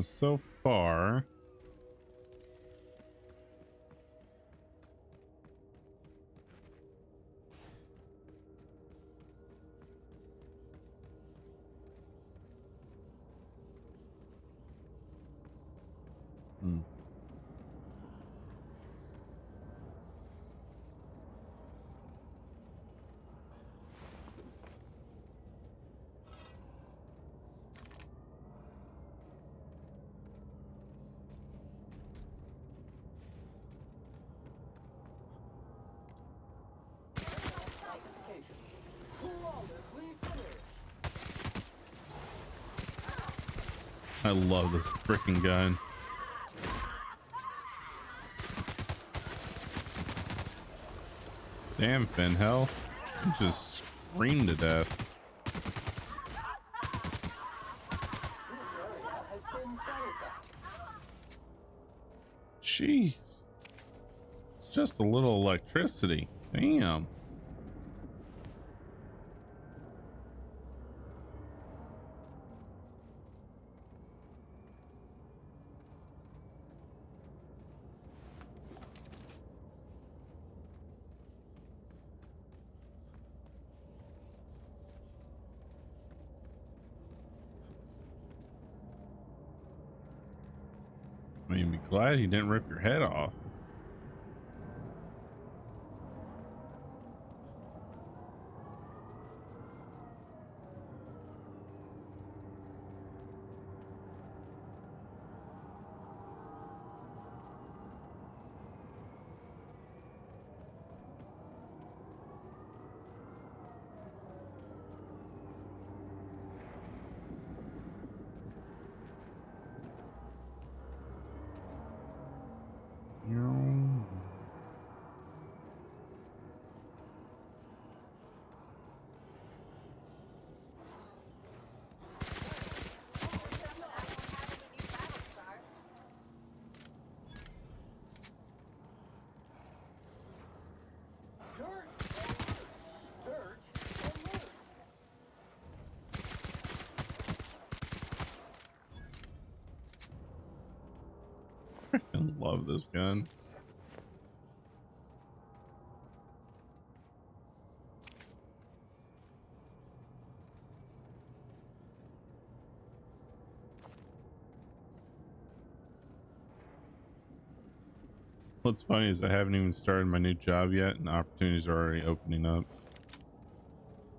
So far, hmm. I love this freaking gun. Damn, Finhell. You just screamed to death. Jeez. It's just a little electricity. Damn. I mean, be glad he didn't rip your head off. I love this gun. What's funny is I haven't even started my new job yet and opportunities are already opening up.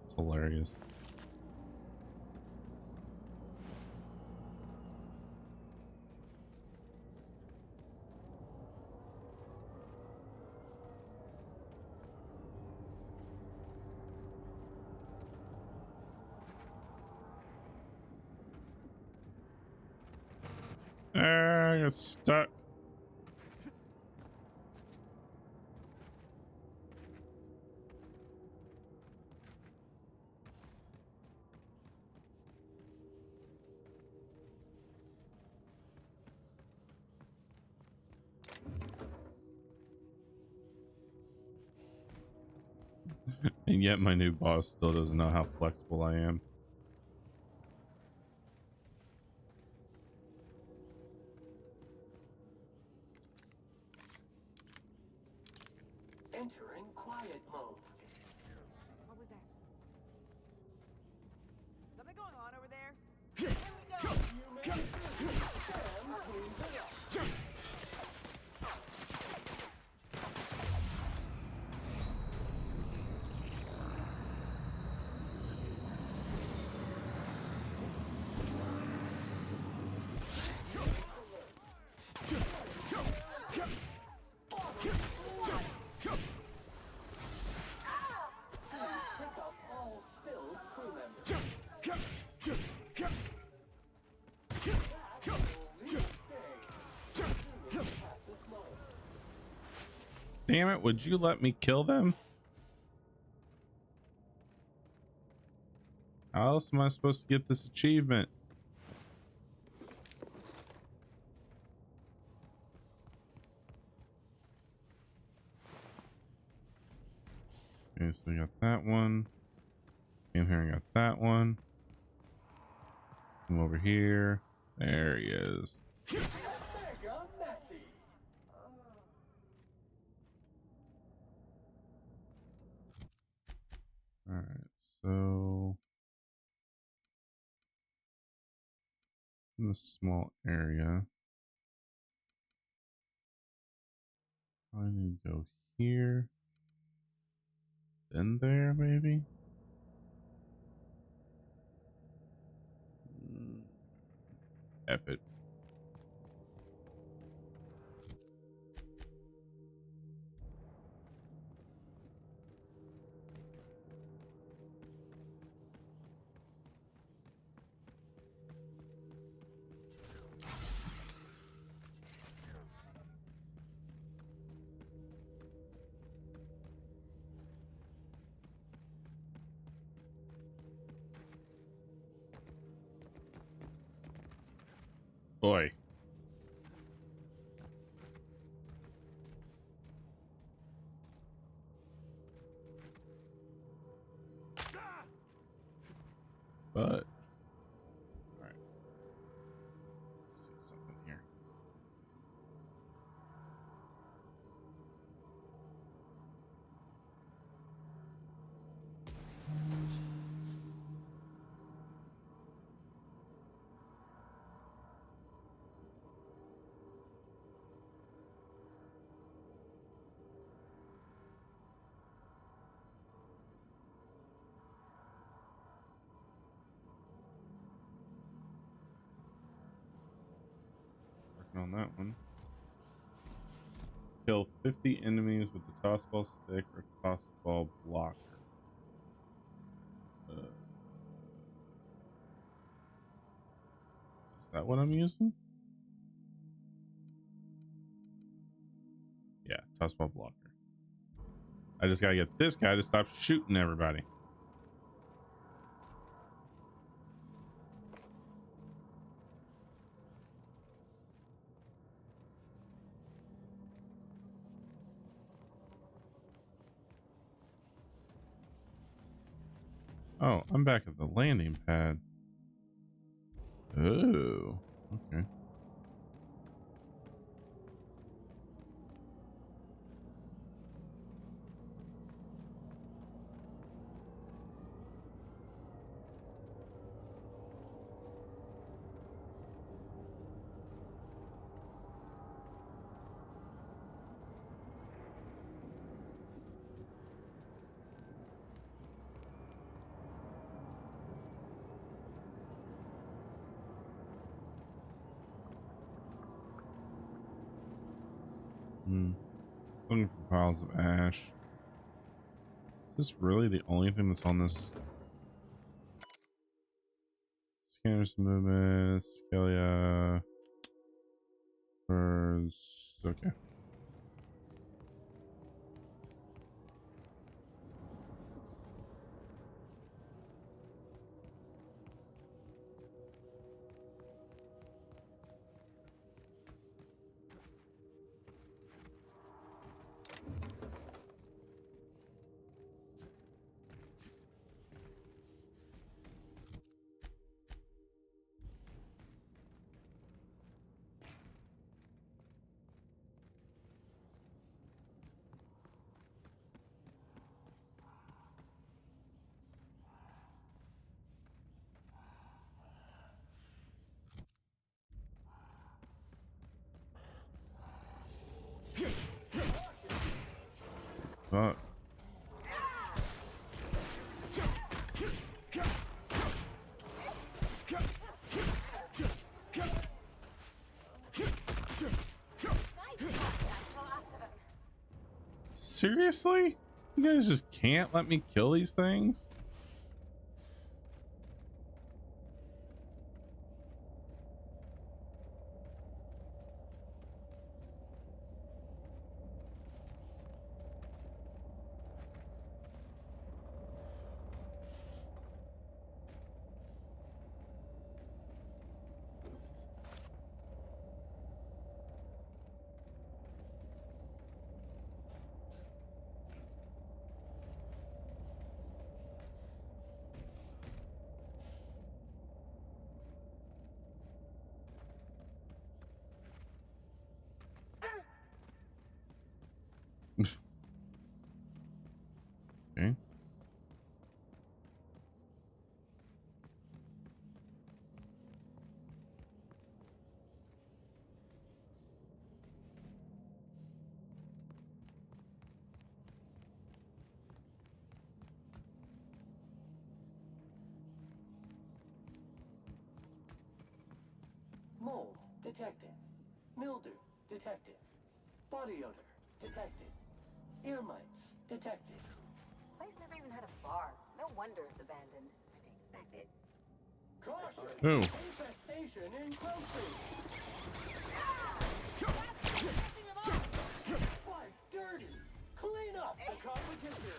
It's hilarious. I got stuck. And yet my new boss still doesn't know how flexible I am. Entering quiet mode. What was that? Something going on over there? Here we go! Damn it, would you let me kill them? How else am I supposed to get this achievement? Okay, so we got that one. Came here and got that one. Come over here. There he is. Mega messy. All right, so in this small area, I need to go here, then there, maybe. F it. Boy. But all right, let's see something here. Working on that one. Kill 50 enemies with the tossball stick or tossball blocker. Is that what I'm using? Yeah, tossball blocker. I just gotta get this guy to stop shooting everybody. Oh, I'm back at the landing pad. Oh, okay. Looking for piles of ash. Is this really the only thing that's on this? Scanners movement, Scalia, birds. Okay. Fuck. Seriously? You guys just can't let me kill these things? detected. Mildew detected. Body odor detected. Ear mites detected. Place never even had a bar. No wonder it's abandoned. Unexpected. Caution! Oh. Infestation encroaching! Why, dirty! Clean up the competition!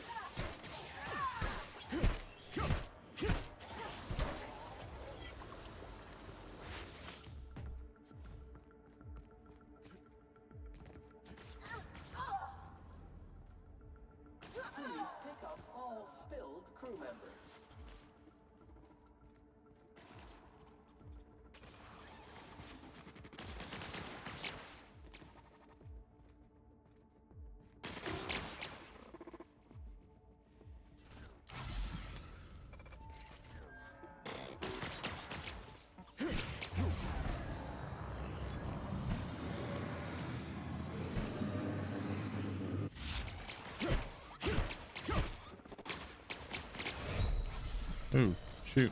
Please pick up all spilled crew members. Oh, shoot.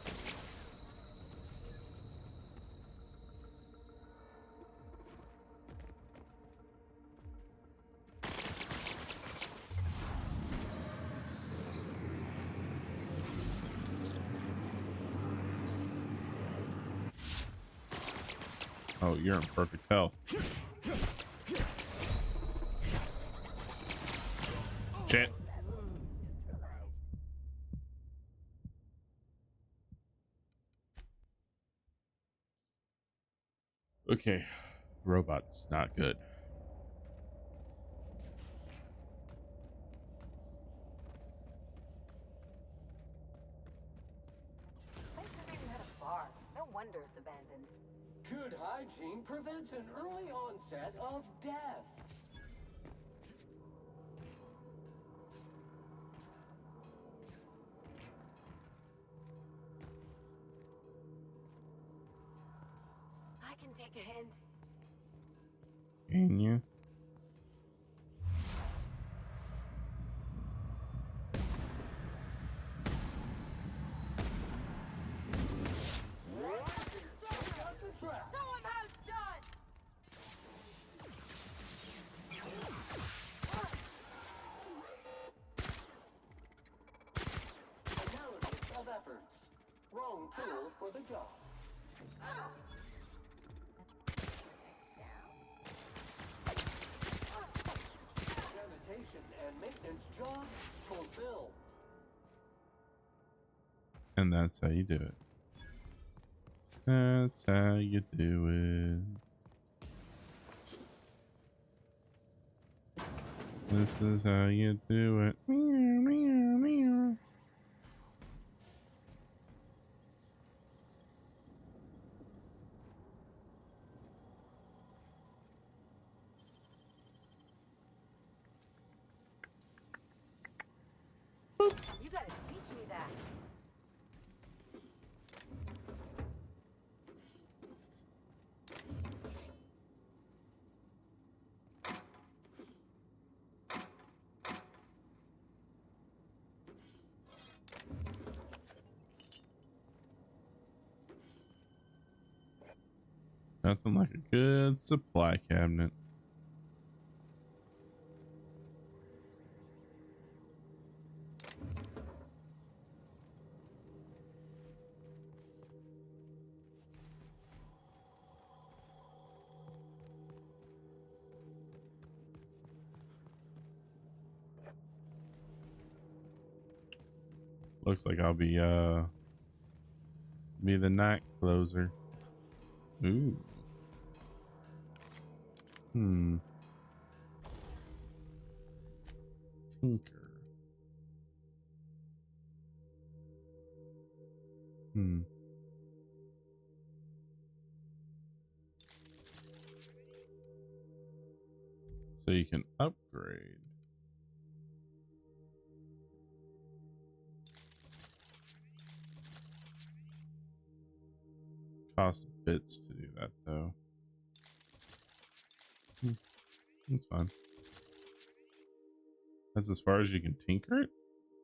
Oh, you're in perfect health. Shit. Okay. Robot's not good. Place never even had a bar. No wonder it's abandoned. Good hygiene prevents an early onset of death. I can take a hint. Can you? Check out the trap. Show 'em how it's done! Analysis of efforts. Wrong tool for the job. Sanitation and maintenance job fulfilled. And that's how you do it. That's how you do it. This is how you do it. Meow, meow, meow. You gotta teach me that. Nothing like a good supply cabinet. Looks like I'll be the night closer. Ooh. Tinker. So you can upgrade. Cost bits to do that though. That's fine. That's as far as you can tinker it?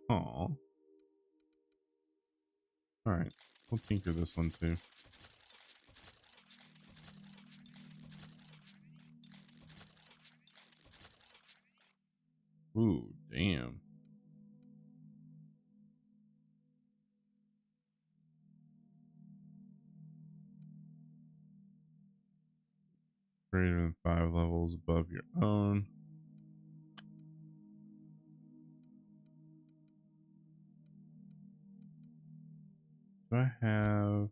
Aw. Alright. We'll tinker this one too. Ooh, damn. Greater than 5 levels above your own. Do I have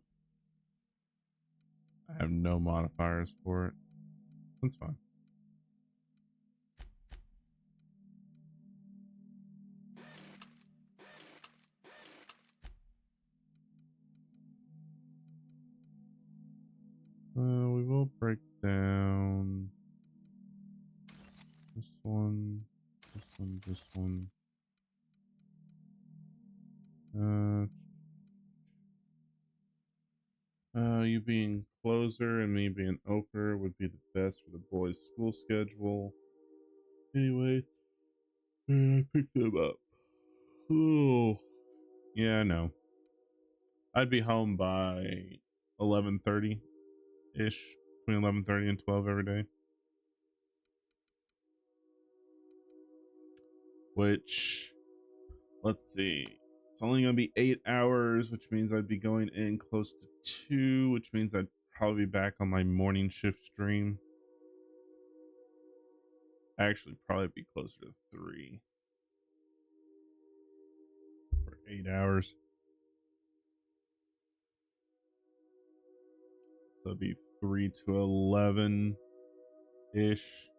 no modifiers for it. That's fine. We will break down this one, this one, this one. You being closer and me being opener would be the best for the boys' school schedule. Anyway, I picked them up. Oh, yeah, I know. I'd be home by 11:30 ish, between 11:30 and 12 every day. Which, let's see, it's only gonna be 8 hours, which means I'd be going in close to 2, which means I'd probably be back on my morning shift stream. Actually, probably be closer to 3 for 8 hours. So it'd be 3 to 11 ish,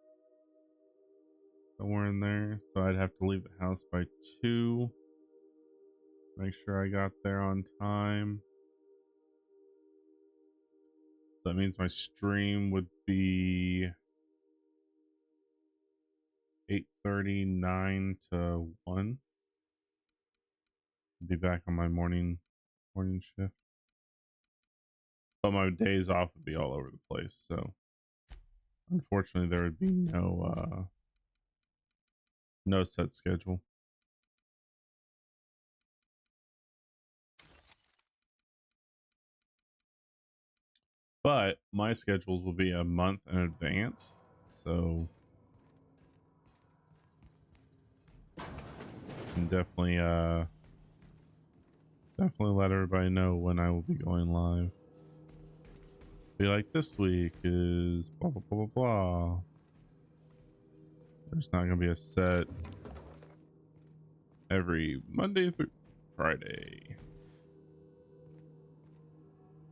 somewhere in there. So I'd have to leave the house by 2. Make sure I got there on time. So that means my stream would be 8:30, 9 to 1. I'll be back on my morning shift. But my days off would be all over the place. So unfortunately there would be no set schedule. But my schedules will be a month in advance, so can definitely let everybody know when I will be going live. Be like, this week is blah blah blah blah blah. There's not gonna be a set every Monday through Friday,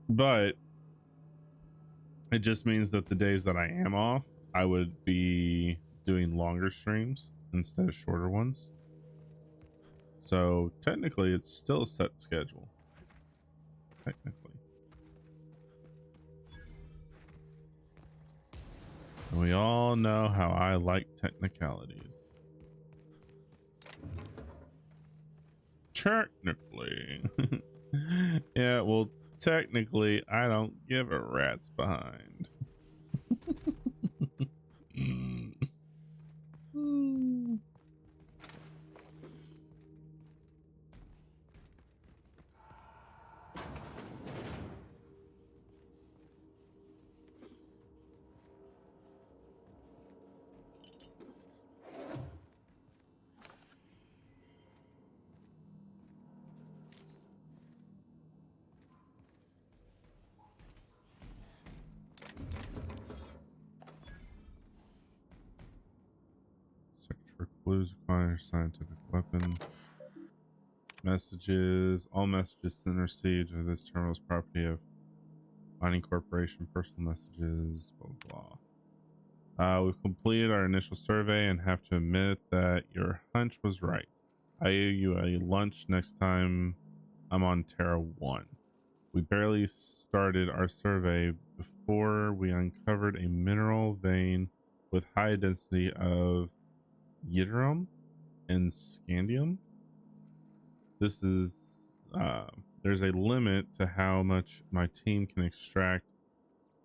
but it just means that the days that I am off, I would be doing longer streams instead of shorter ones. So technically it's still a set schedule. Technically. And we all know how I like technicalities. Technically. Yeah, well, technically, I don't give a rat's behind. Mm. Mm. Search for clues, acquire scientific weapon. Messages. All messages sent or received of this terminal's property of Mining Corporation. Personal messages. Blah blah. We've completed our initial survey and have to admit that your hunch was right. I owe you a lunch next time I'm on Terra 1. We barely started our survey before we uncovered a mineral vein with high density of yttrium and scandium. This is there's a limit to how much my team can extract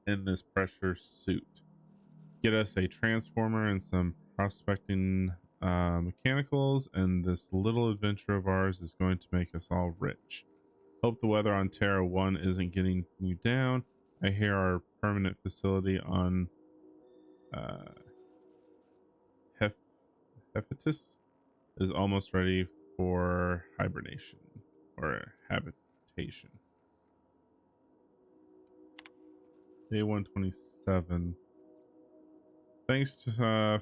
in this pressure suit. Get us a transformer and some prospecting mechanicals, and this little adventure of ours is going to make us all rich. Hope the weather on Terra 1 isn't getting you down. I hear our permanent facility on Hephaestus is almost ready for hibernation or habitation. Day 127. Thanks to,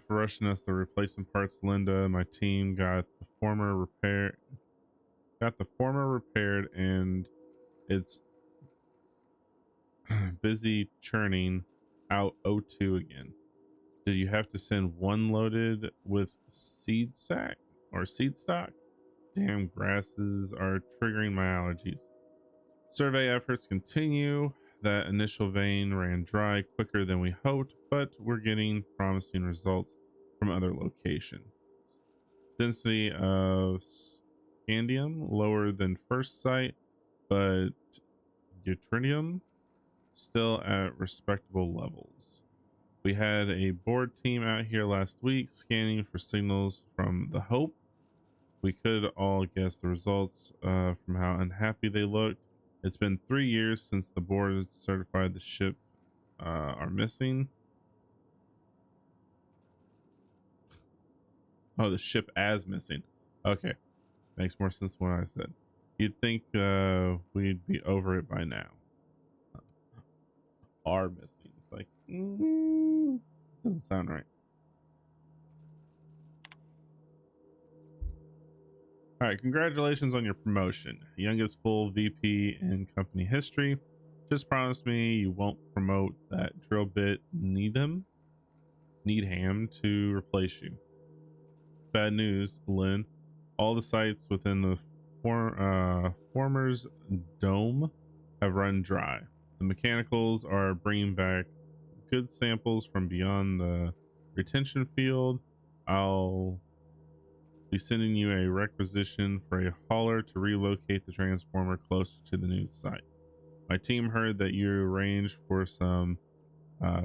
for rushing us the replacement parts, Linda. My team got the former repaired, and it's busy churning out O2 again. Did you have to send one loaded with seed sack or seed stock? Damn grasses are triggering my allergies. Survey efforts continue. That initial vein ran dry quicker than we hoped, but we're getting promising results from other locations. Density of scandium lower than first sight, but deuterium still at respectable levels. We had a board team out here last week scanning for signals from the Hope. We could all guess the results from how unhappy they looked. It's been 3 years since the board certified the ship are missing. Oh, the ship as missing. Okay, makes more sense than what I said. You'd think we'd be over it by now. Are missing. It's like, doesn't sound right. All right, congratulations on your promotion. Youngest full VP in company history. Just promise me you won't promote that drill bit Needham to replace you. Bad news, Lynn. All the sites within the former's dome have run dry. The mechanicals are bringing back good samples from beyond the retention field. I'll be sending you a requisition for a hauler to relocate the transformer closer to the new site. My team heard that you arranged for some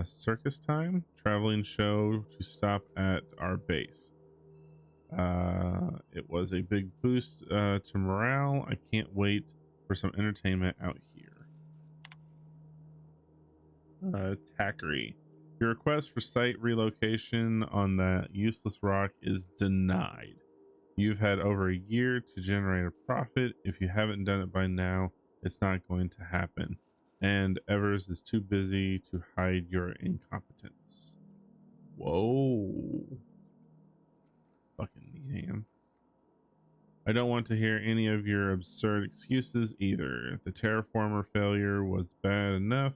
circus time traveling show to stop at our base. It was a big boost to morale. I can't wait for some entertainment out here. Tackery. Your request for site relocation on that useless rock is denied. You've had over a year to generate a profit. If you haven't done it by now, it's not going to happen. And Evers is too busy to hide your incompetence. Whoa. Fucking Needham. I don't want to hear any of your absurd excuses either. The terraformer failure was bad enough,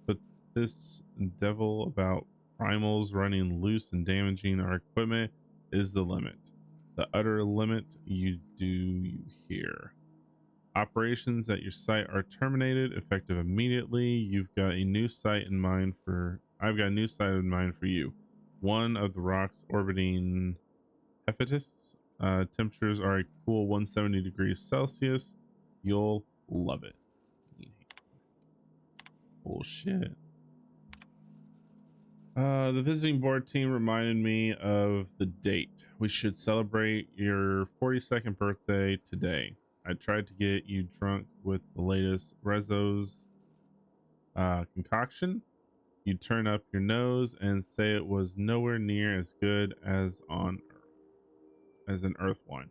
but this devil about primals running loose and damaging our equipment is the limit. The utter limit. You hear. Operations at your site are terminated effective immediately. I've got a new site in mind for you. One of the rocks orbiting Hephaestus. Temperatures are a cool 170 degrees Celsius. You'll love it. Bullshit. The visiting board team reminded me of the date. We should celebrate your 42nd birthday today. I tried to get you drunk with the latest Rezzo's concoction. You turn up your nose and say it was nowhere near as good as an earth wine.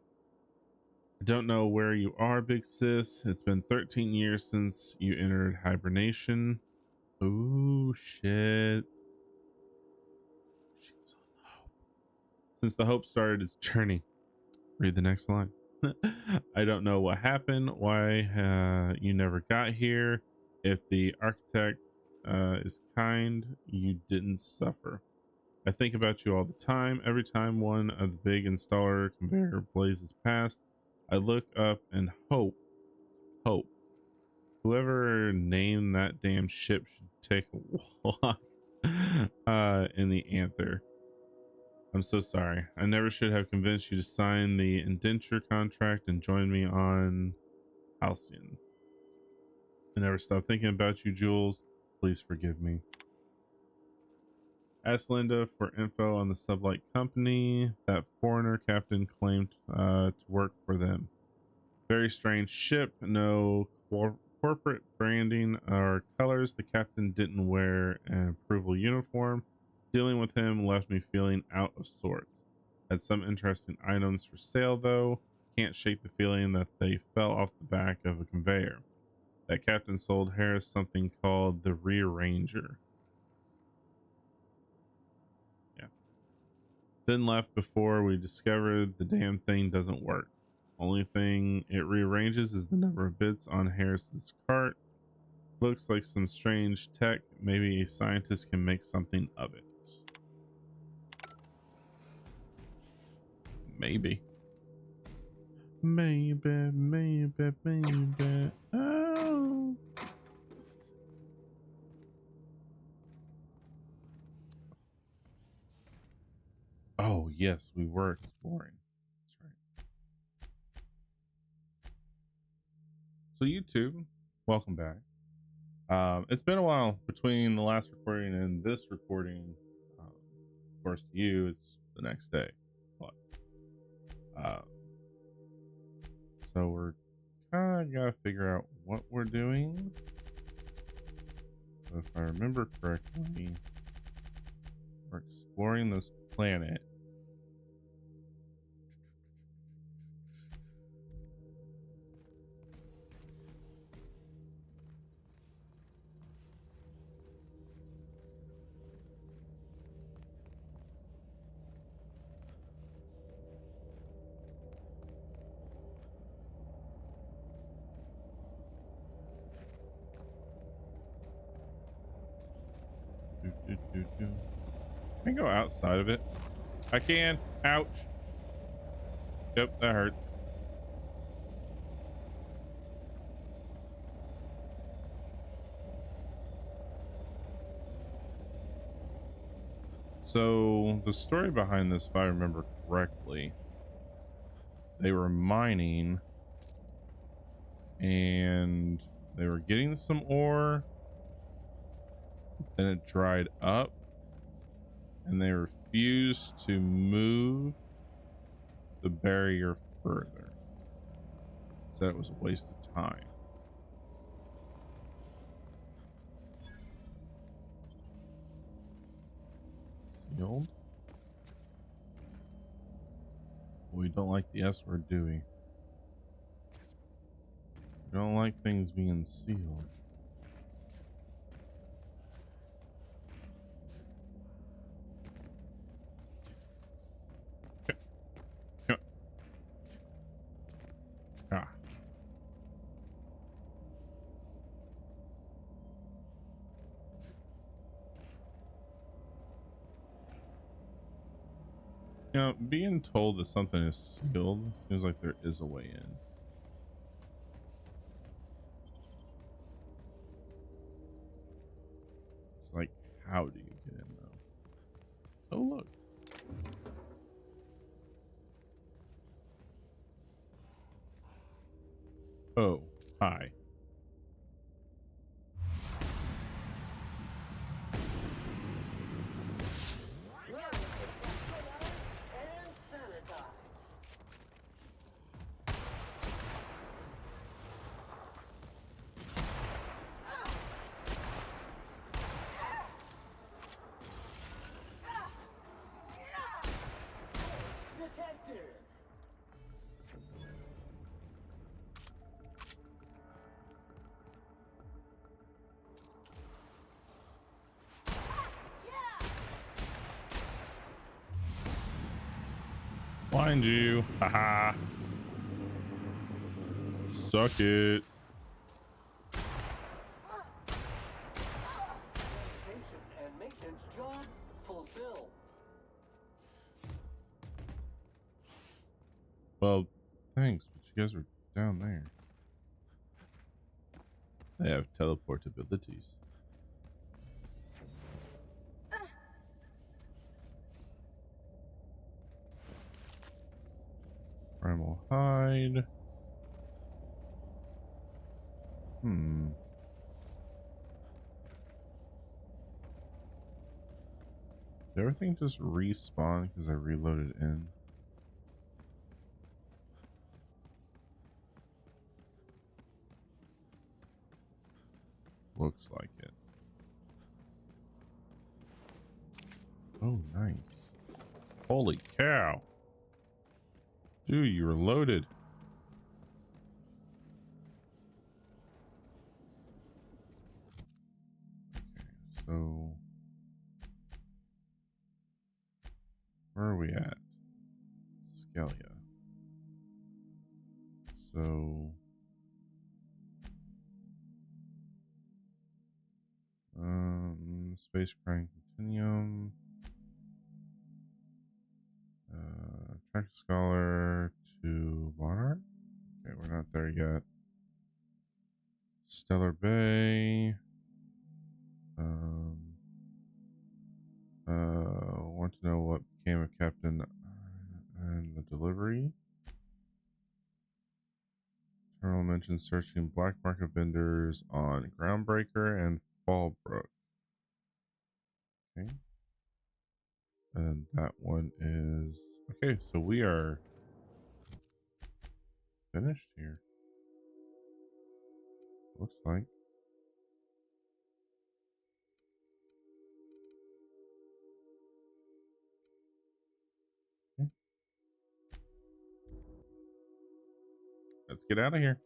I don't know where you are, big sis. It's been 13 years since you entered hibernation. Ooh, shit. She was on the Hope. Since the Hope started its journey. Read the next line. I don't know what happened, why you never got here. If the architect is kind, you didn't suffer. I think about you all the time. Every time one of the big installer conveyor blazes past, I look up and hope. Whoever named that damn ship should take a walk in the anther. I'm so sorry. I never should have convinced you to sign the indenture contract and join me on Halcyon. I never stopped thinking about you, Jules. Please forgive me. Ask Linda for info on the sublight company. That foreigner captain claimed to work for them. Very strange ship. No corporate branding or colors. The captain didn't wear an approval uniform. Dealing with him left me feeling out of sorts. Had some interesting items for sale though. Can't shake the feeling that they fell off the back of a conveyor. That captain sold Harris something called the Rearranger. Yeah. Then left before we discovered the damn thing doesn't work. Only thing it rearranges is the number of bits on Harris's cart. Looks like some strange tech. Maybe a scientist can make something of it. Maybe. Maybe. Oh. Oh, yes, we were exploring. That's right. So YouTube, welcome back. It's been a while between the last recording and this recording. Of course, to you, it's the next day. But so we're kind of gotta figure out what we're doing. So if I remember correctly, we're exploring this planet. Can I go outside of it? I can. Ouch. Yep, that hurts. So the story behind this, if I remember correctly, they were mining and they were getting some ore, then it dried up and they refused to move the barrier further. Said it was a waste of time. Sealed? We don't like the S word, do we? We don't like things being sealed. Ah. You know, being told that something is sealed seems like there is a way in. It's like, how do you get in though? Oh, look. Oh, hi. And sanitize. Detected. Blind you. Haha. Suck it. Sanitation and maintenance job fulfilled. Well, thanks, but you guys are down there. They have teleport abilities. Primal hide. Did everything just respawn because I reloaded in? Looks like it. Oh, nice. Holy cow. Dude, you were loaded. Okay, so where are we at? Scalia. So space crime continuum. Track scholar to monarch. Okay, we're not there yet. Stellar Bay. Want to know what became of Captain and the delivery. Terminal mentions searching black market vendors on Groundbreaker and Fallbrook. Okay. And that one is okay, so we are finished here. Looks like. Okay. Let's get out of here.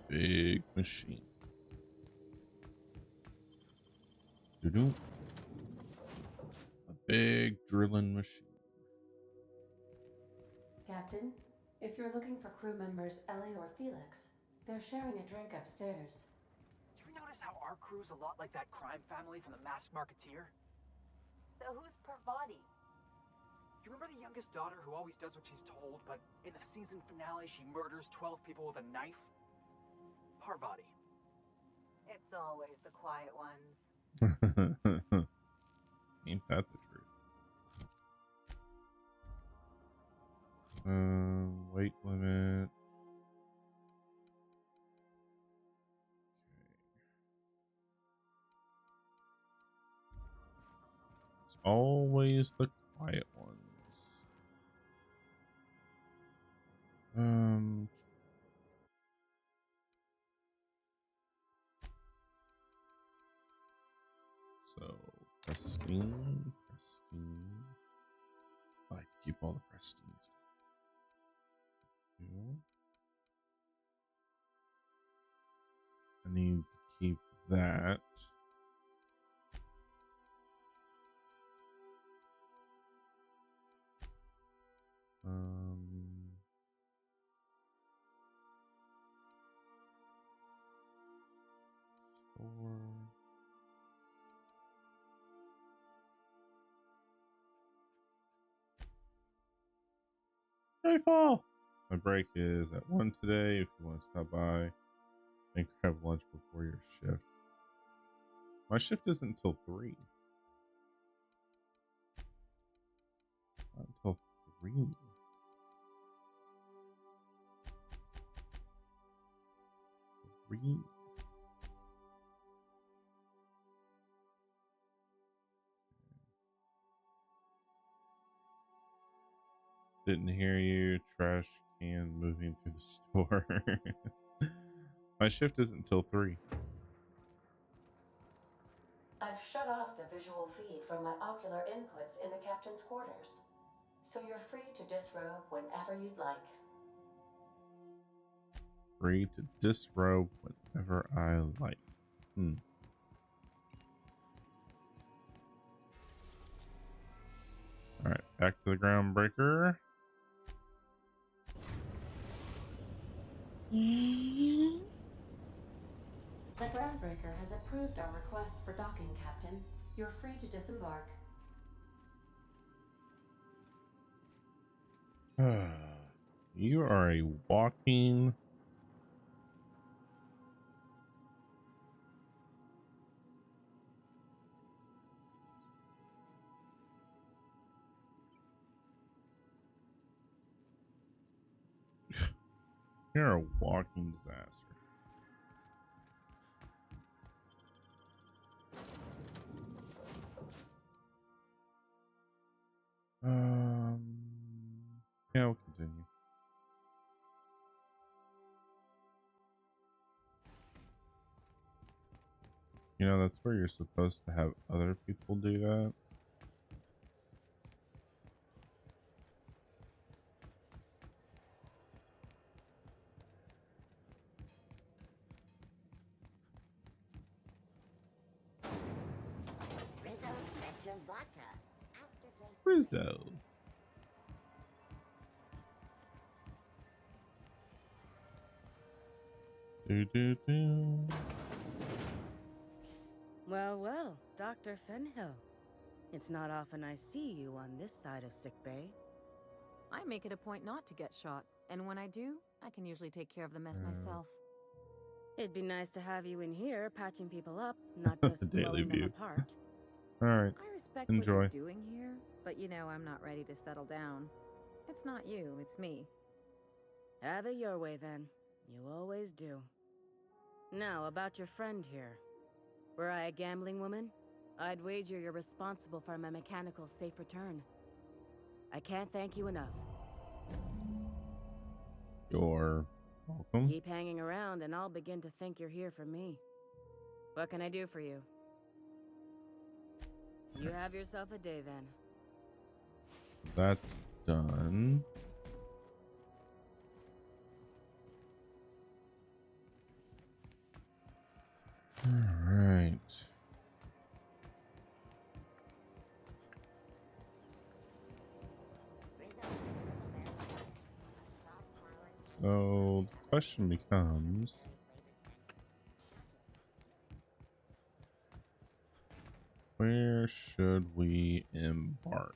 Big machine. Doo-doo. A big drilling machine. Captain, if you're looking for crew members Ellie or Felix, they're sharing a drink upstairs. You ever notice how our crew's a lot like that crime family from The Masked Marketeer? So who's Parvati? You remember the youngest daughter who always does what she's told, but in the season finale she murders 12 people with a knife? Parvati. It's always the quiet ones. Ain't that the truth? Weight limit. It's always the quiet ones. So pristine. I like to keep all the pristine stuff. I need to keep that. Store. Fall. My break is at 1 today. If you want to stop by and grab lunch before your shift. My shift isn't until 3. Not until 3. 3. Didn't hear you. Trash can moving through the store. My shift isn't until 3. I've shut off the visual feed from my ocular inputs in the captain's quarters, so you're free to disrobe whenever you'd like. Free to disrobe whenever I like. Alright, back to the Groundbreaker. The Groundbreaker has approved our request for docking, Captain. You're free to disembark. You are a walking... You're a walking disaster. Yeah, we'll continue. You know, that's where you're supposed to have other people do that. Rizzo. Do do do. Well, well, Dr. Fenhill. It's not often I see you on this side of sickbay. I make it a point not to get shot, and when I do, I can usually take care of the mess myself. It'd be nice to have you in here patching people up, not just Daily blowing them view. apart. All right. I respect Enjoy. what you're doing here, but you know I'm not ready to settle down. It's not you, it's me. Have it your way then. You always do. Now, about your friend here. Were I a gambling woman, I'd wager you're responsible for my mechanical safe return. I can't thank you enough. You're welcome. Keep hanging around and I'll begin to think you're here for me. What can I do for you? You have yourself a day then. That's done. All right. So the question becomes, where should we embark?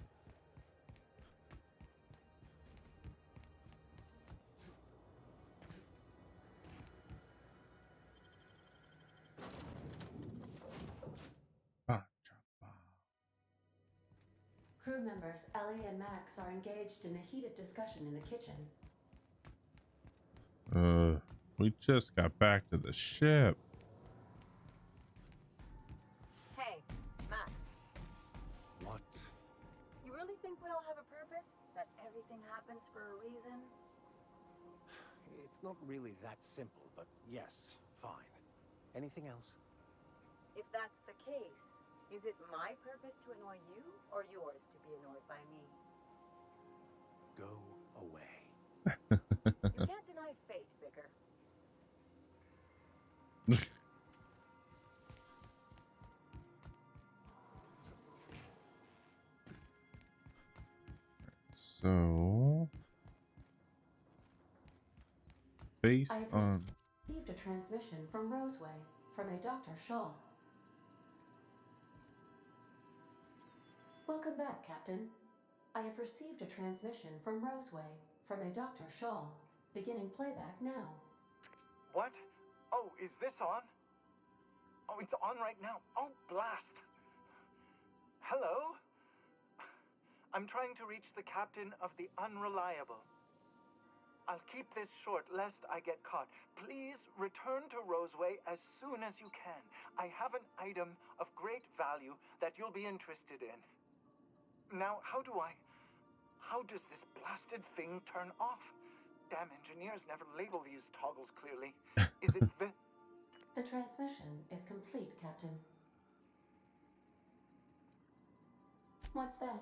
Crew members Ellie and Max are engaged in a heated discussion in the kitchen. We just got back to the ship. Hey, Max, What? you really think we all have a purpose? That everything happens for a reason? It's not really that simple, but yes, fine. Anything else? If that's the case, is it my purpose to annoy you, or yours to be annoyed by me? Go away. You can't deny fate, Vicar. So, based I have on received a transmission from Roseway, from a Dr. Shaw. Welcome back, Captain. I have received a transmission from Roseway, from a Dr. Shaw. Beginning playback now. What? Oh, is this on? Oh, it's on right now. Oh, blast. Hello? I'm trying to reach the captain of the Unreliable. I'll keep this short lest I get caught. Please return to Roseway as soon as you can. I have an item of great value that you'll be interested in. Now, how does this blasted thing turn off? Damn engineers never label these toggles clearly. Is it The transmission is complete, Captain. What's that?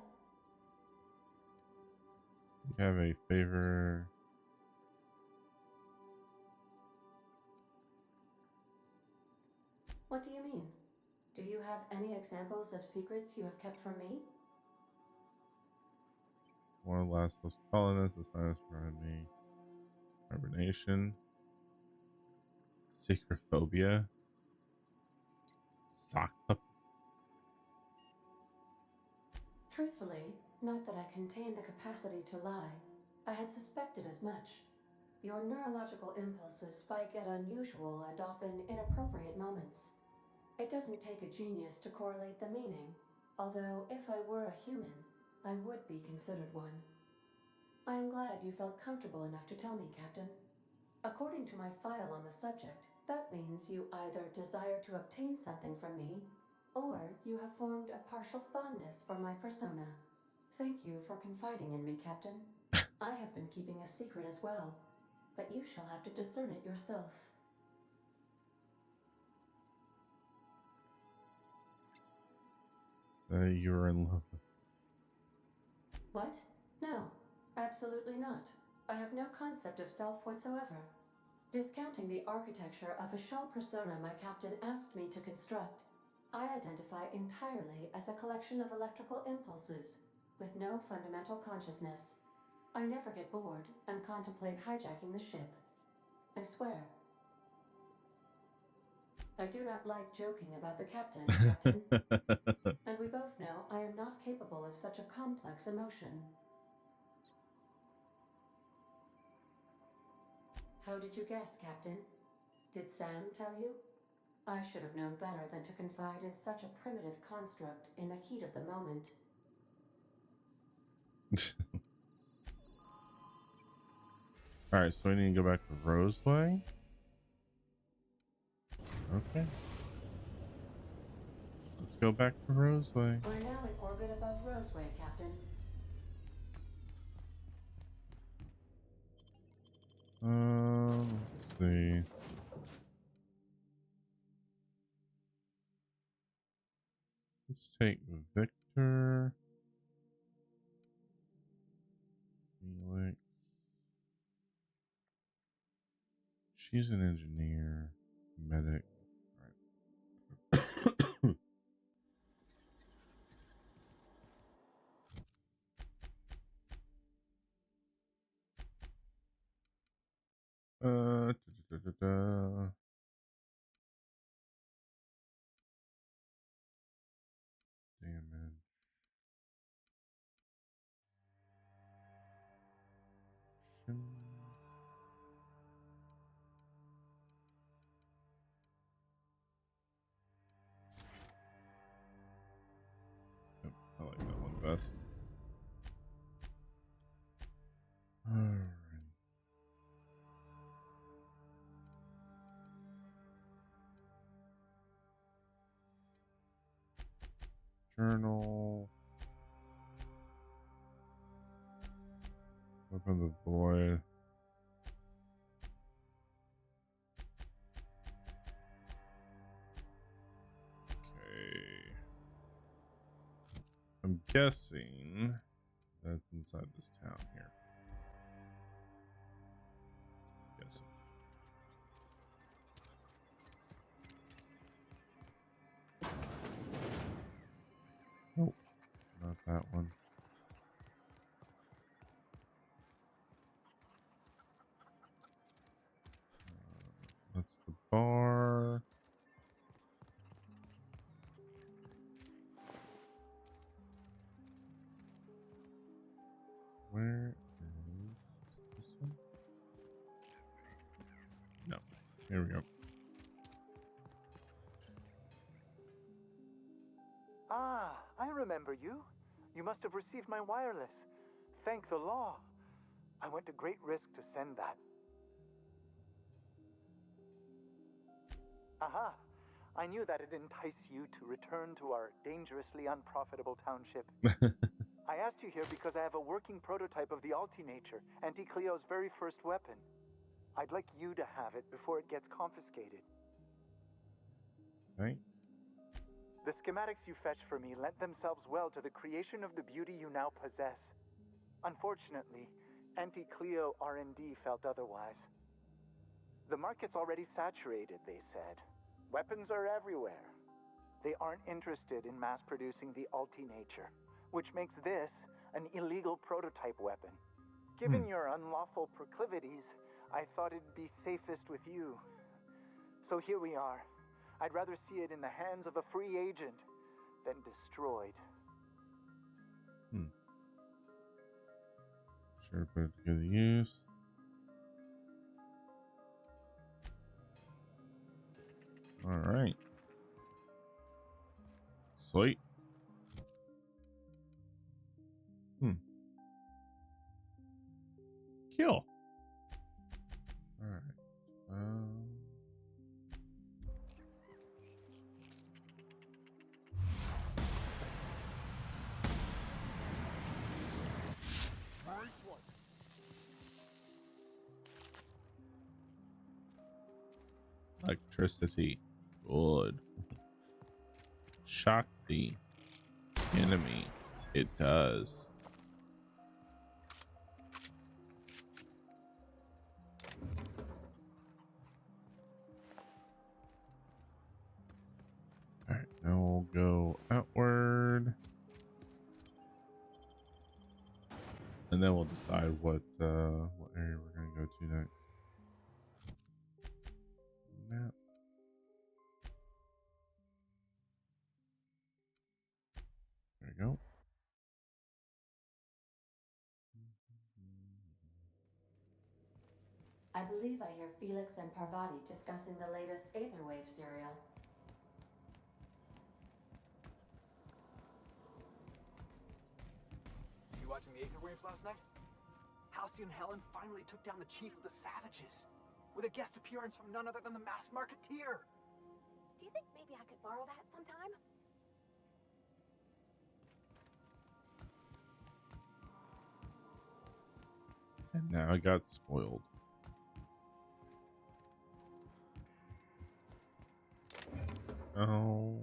you have a favor. What do you mean? Do you have any examples of secrets you have kept from me? One of the last most colonists, the science behind me. Hibernation. Secret phobia. Sock puppets. Truthfully, not that I contain the capacity to lie. I had suspected as much. Your neurological impulses spike at unusual and often inappropriate moments. It doesn't take a genius to correlate the meaning, although if I were a human, I would be considered one. I am glad you felt comfortable enough to tell me, Captain. According to my file on the subject, that means you either desire to obtain something from me, or you have formed a partial fondness for my persona. Thank you for confiding in me, Captain. I have been keeping a secret as well, but you shall have to discern it yourself. You were in love with. What? No, absolutely not. I have no concept of self whatsoever. Discounting the architecture of a shell persona my captain asked me to construct, I identify entirely as a collection of electrical impulses with no fundamental consciousness. I never get bored and contemplate hijacking the ship. I swear. I do not like joking about the captain, Captain. And we both know I am not capable of such a complex emotion. How did you guess, Captain? Did Sam tell you? I should have known better than to confide in such a primitive construct in the heat of the moment. All right, so we need to go back to Roseway. Okay. Let's go back to Roseway. We're now in orbit above Roseway, Captain. Let's see. Let's take Victor. Felix. She's an engineer, medic. All right. Da, da, da, da. Damage. Yep, I like that one best. Alright. Journal. Open the void. Okay. I'm guessing that's inside this town here. Guessing. Nope, not that one. That's the bar. Where is this one? No. Here we go. Ah, I remember you. You must have received my wireless. Thank the law. I went to great risk to send that. Aha! I knew that it'd entice you to return to our dangerously unprofitable township. I asked you here because I have a working prototype of the Altinature, Auntie Cleo's very first weapon. I'd like you to have it before it gets confiscated. Right. The schematics you fetched for me lent themselves well to the creation of the beauty you now possess. Unfortunately, Auntie Cleo R&D felt otherwise. The market's already saturated, they said. Weapons are everywhere. They aren't interested in mass-producing the Altinature, which makes this an illegal prototype weapon. Given your unlawful proclivities, I thought it'd be safest with you. So here we are. I'd rather see it in the hands of a free agent than destroyed. Sure, put it to good use. All right. Sweet. Kill. All right. Electricity. Good. Shakti. enemy. It does. All right, now we'll go outward, and then we'll decide what area we're gonna go to next. Map. There we go. I believe I hear Felix and Parvati discussing the latest Aetherwave serial. You watching the Aetherwaves last night? Halcyon Helen finally took down the chief of the Savages, with a guest appearance from none other than the masked marketeer. Do you think maybe I could borrow that sometime? And now I got spoiled. Oh.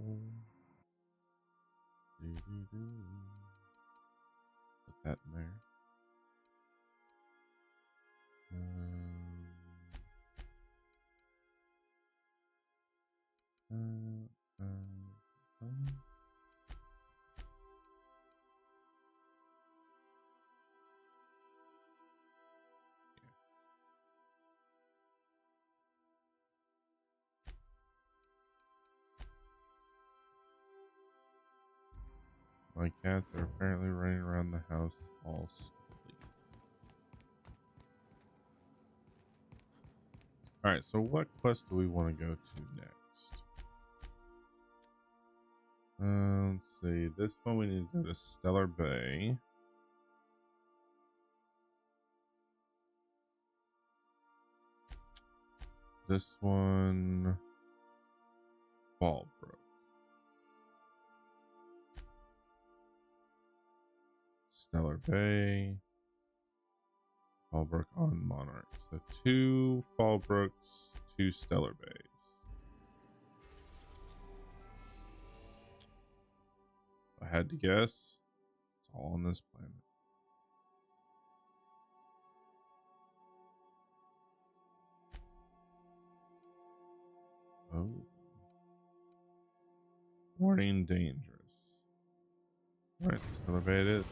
Put that in there. My cats are apparently running around the house all slowly. Alright, so what quest do we want to go to next? Let's see. This one we need to go to Stellar Bay. This one, Fallbrook. Stellar Bay, Fallbrook on Monarch. So 2 Fallbrooks, 2 Stellar Bays. If I had to guess, it's all on this planet. Oh. Warning, dangerous. Alright, Stellar Bay it is.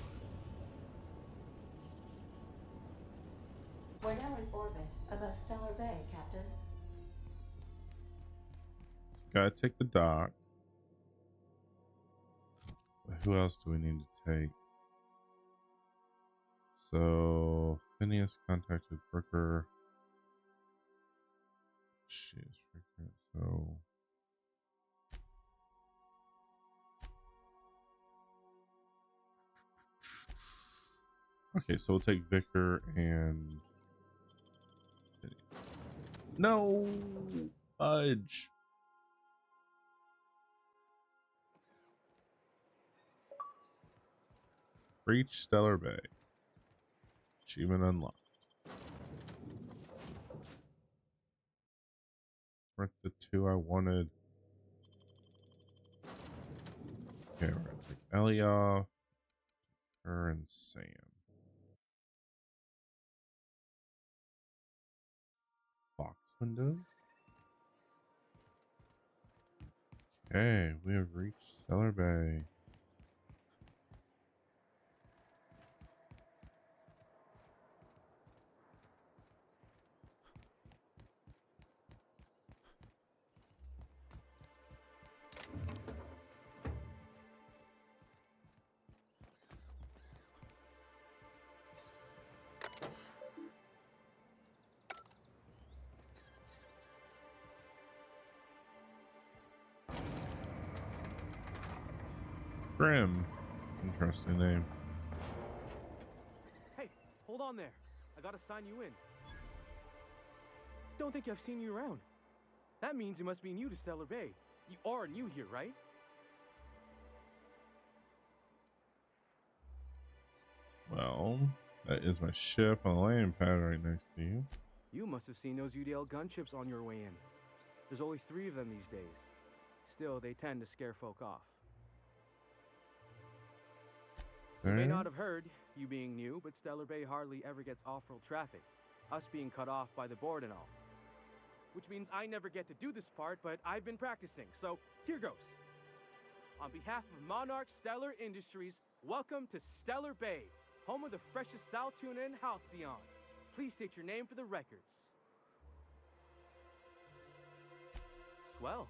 We're now in orbit above Stellar Bay, Captain. Gotta take the dock. But who else do we need to take? So Phineas contacted Brooker. Jeez, so okay, so we'll take Vicar and no fudge. Reach Stellar Bay. Achievement unlocked. We're at the 2 I wanted. Okay, we're gonna take Ellie off. Her and Sam. Box window. Okay, we have reached Stellar Bay. Grim. Interesting name. Hey, hold on there. I gotta sign you in. Don't think I've seen you around. That means you must be new to Stellar Bay. You are new here, right? Well, that is my ship on the landing pad right next to you. You must have seen those UDL gunships on your way in. There's only 3 of them these days. Still, they tend to scare folk off. You may There. not have heard, you being new, but Stellar Bay hardly ever gets off-road traffic. Us being cut off by the board and all. Which means I never get to do this part, but I've been practicing, so here goes. On behalf of Monarch Stellar Industries, welcome to Stellar Bay, home of the freshest sal tuna in Halcyon. Please state your name for the records. Swell.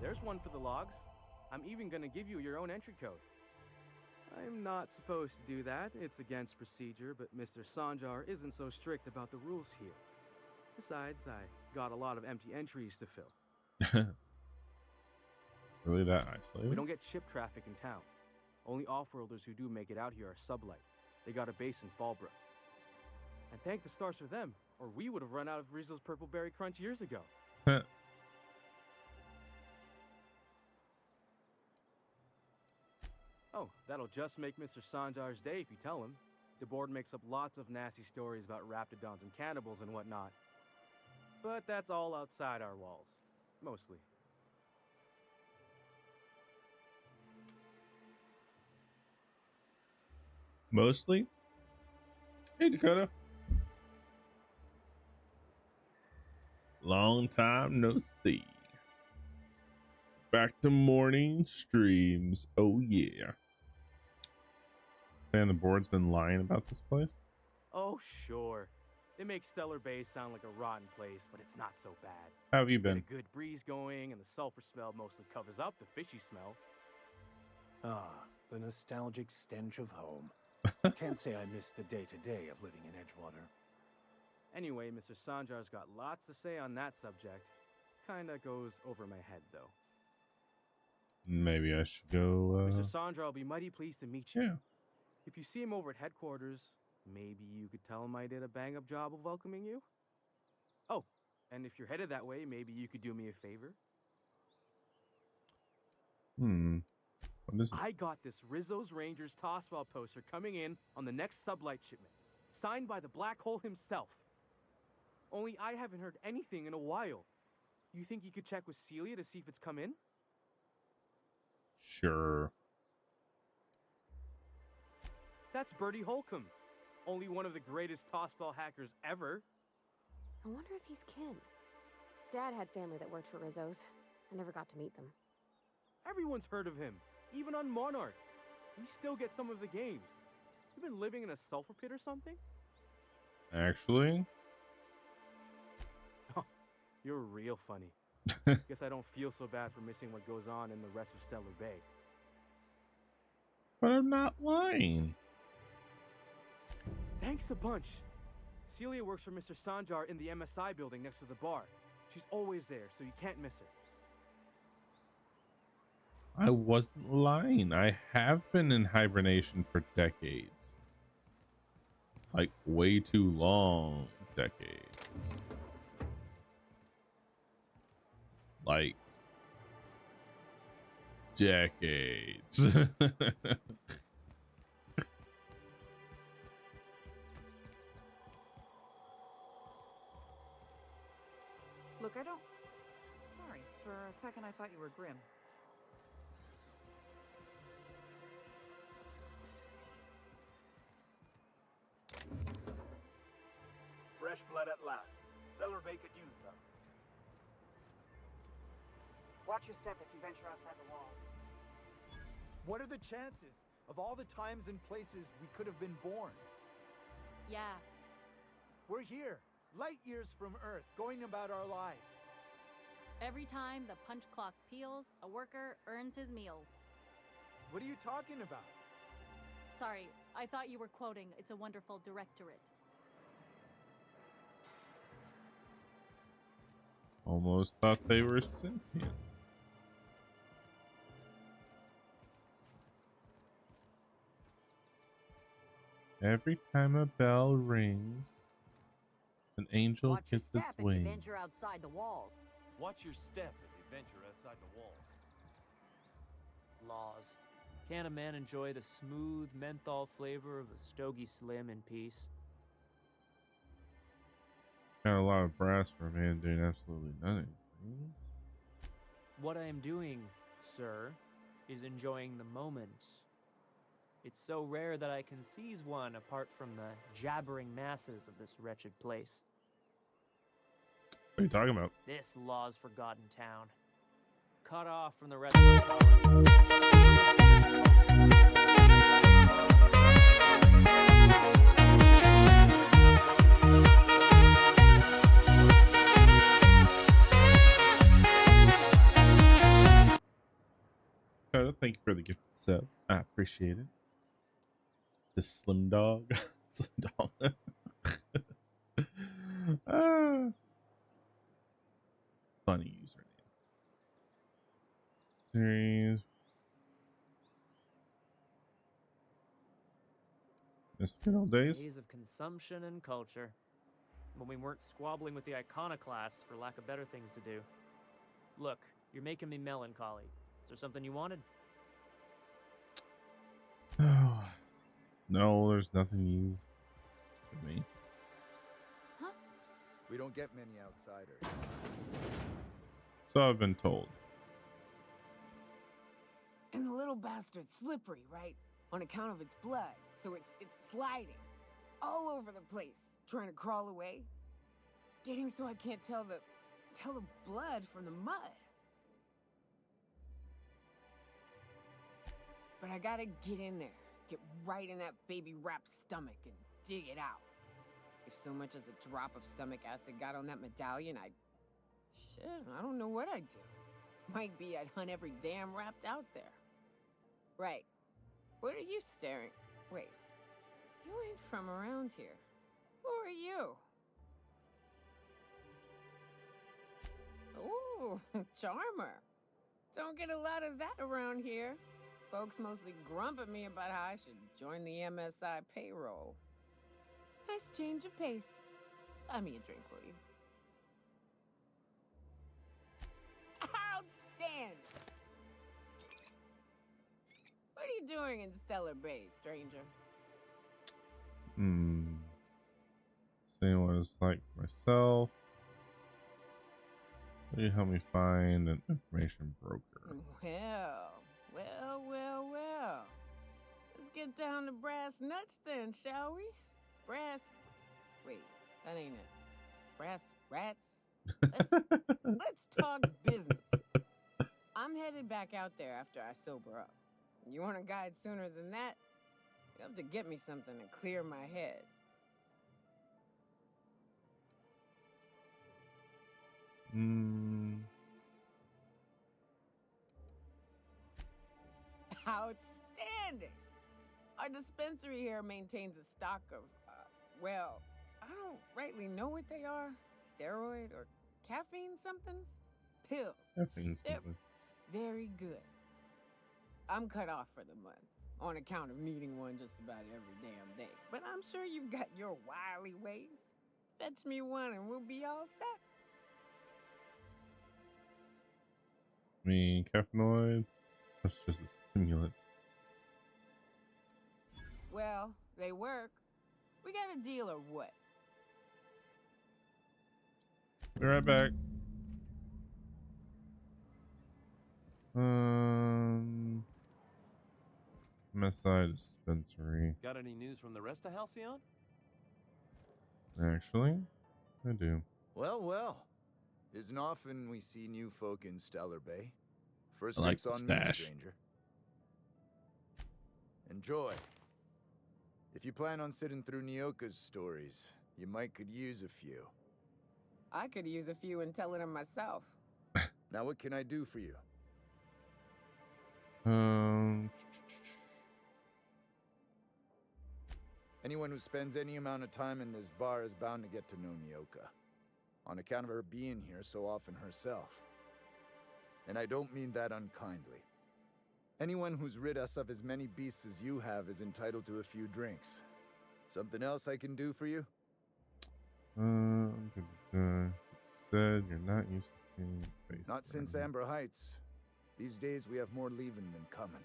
There's one for the logs. I'm even gonna give you your own entry code. I'm not supposed to do that. It's against procedure, but Mr. Sanjar isn't so strict about the rules here. Besides, I got a lot of empty entries to fill. Really that isolated? We don't get ship traffic in town. Only off-worlders who do make it out here are Sublight. They got a base in Fallbrook. And thank the stars for them, or we would have run out of Rizzo's Purple Berry Crunch years ago. Oh, that'll just make Mr. Sanjar's day if you tell him. The board makes up lots of nasty stories about raptidons and cannibals and whatnot. But that's all outside our walls. Mostly. Mostly? Hey, Dakota. Long time no see. Back to morning streams. Oh, yeah. Saying the board's been lying about this place? Oh, sure. They make Stellar Bay sound like a rotten place, but it's not so bad. How have you Get been? a good breeze going, and the sulfur smell mostly covers up the fishy smell. Ah, the nostalgic stench of home. Can't say I miss the day-to-day of living in Edgewater. Anyway, Mr. Sanjar's got lots to say on that subject. Kinda goes over my head, though. Maybe I should go, Mr. Sanjar will be mighty pleased to meet you. yeah. If you see him over at headquarters, maybe you could tell him I did a bang-up job of welcoming you? Oh, and if you're headed that way, maybe you could do me a favor? What is it? I got this Rizzo's Rangers Tossball poster coming in on the next Sublight shipment, signed by the Black Hole himself. Only I haven't heard anything in a while. You think you could check with Celia to see if it's come in? Sure. That's Bertie Holcomb, only one of the greatest tossball hackers ever. I wonder if he's kin. Dad had family that worked for Rizzo's. I never got to meet them. Everyone's heard of him, even on Monarch. We still get some of the games. You been living in a sulfur pit or something? Actually? You're real funny. Guess I don't feel so bad for missing what goes on in the rest of Stellar Bay. But I'm not lying. Thanks a bunch. Celia works for Mr. Sanjar in the MSI building next to the bar. She's always there, so you can't miss her. I wasn't lying. I have been in hibernation for decades. Like, way too long decades. Like, decades. Look, I don't... Sorry, for a second I thought you were Grim. Fresh blood at last. Stellar Bay could use some. Watch your step if you venture outside the walls. What are the chances of all the times and places we could have been born? Yeah. We're here, light years from Earth, going about our lives. Every time the punch clock peals, a worker earns his meals. What are you talking about? Sorry, I thought you were quoting It's a Wonderful Directorate. Almost thought they were sentient. Every time a bell rings, an angel Watch your gets step its if you wings. venture outside the walls. Watch your step if you venture outside the walls. Laws. Can a man enjoy the smooth menthol flavor of a Stogie Slim in peace? Got a lot of brass for a man doing absolutely nothing. What I am doing, sir, is enjoying the moment. It's so rare that I can seize one apart from the jabbering masses of this wretched place. What are you talking about? This law's forgotten town. Cut off from the rest of the colony. Thank you for the gift sub. I appreciate it. The Slim Dog. Slim Dog. Funny username. Series. Miss the good old days. Days of consumption and culture. When we weren't squabbling with the iconoclasts for lack of better things to do. Look, you're making me melancholy. Is there something you wanted? No, there's nothing you give me. Huh? We don't get many outsiders. So I've been told. And the little bastard's slippery, right? On account of its blood. So it's sliding. All over the place. Trying to crawl away. Getting so I can't tell the blood from the mud. But I gotta get in there. Get right in that baby-wrapped stomach and dig it out. If so much as a drop of stomach acid got on that medallion, I don't know what I'd do. Might be I'd hunt every damn wrapped out there. Right. What are you staring? Wait. You ain't from around here. Who are you? Ooh, charmer. Don't get a lot of that around here. Folks mostly grump at me about how I should join the MSI payroll. Nice change of pace. Buy me a drink, will you? Outstanding! What are you doing in Stellar Bay, stranger? Seeing what it's like for myself. Will you help me find an information broker? Well. Let's get down to brass nuts then, shall we? Wait, that ain't it. Brass rats? Let's talk business. I'm headed back out there after I sober up. You want a guide sooner than that? You have to get me something to clear my head. Outstanding! Our dispensary here maintains a stock of, well, I don't rightly know what they are. Steroid or caffeine somethings? Pills. Caffeine something. Very good. I'm cut off for the month on account of needing one just about every damn day. But I'm sure you've got your wily ways. Fetch me one and we'll be all set. I mean, caffeinoids, that's just a stimulant. Well, they work. We got a deal or what? Be right back. MSI dispensary. Got any news from the rest of Halcyon? Actually, I do. Well. Isn't often we see new folk in Stellar Bay. First I like drink's the on me, stash. stranger. Enjoy. If you plan on sitting through Nyoka's stories, you might could use a few. I could use a few and telling them myself. Now what can I do for you? Anyone who spends any amount of time in this bar is bound to get to know Nyoka. On account of her being here so often herself. And I don't mean that unkindly. Anyone who's rid us of as many beasts as you have is entitled to a few drinks. Something else I can do for you? Said you're not used to seeing face. Not since Amber Heights. These days we have more leaving than coming.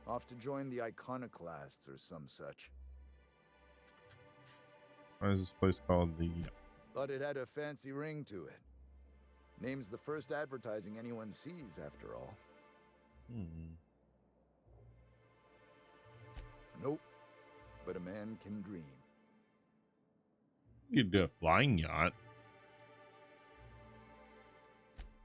Off to join the iconoclasts or some such. Why is this place called the... But it had a fancy ring to it. Name's the first advertising anyone sees, after all. Nope. But a man can dream. You could do a flying yacht.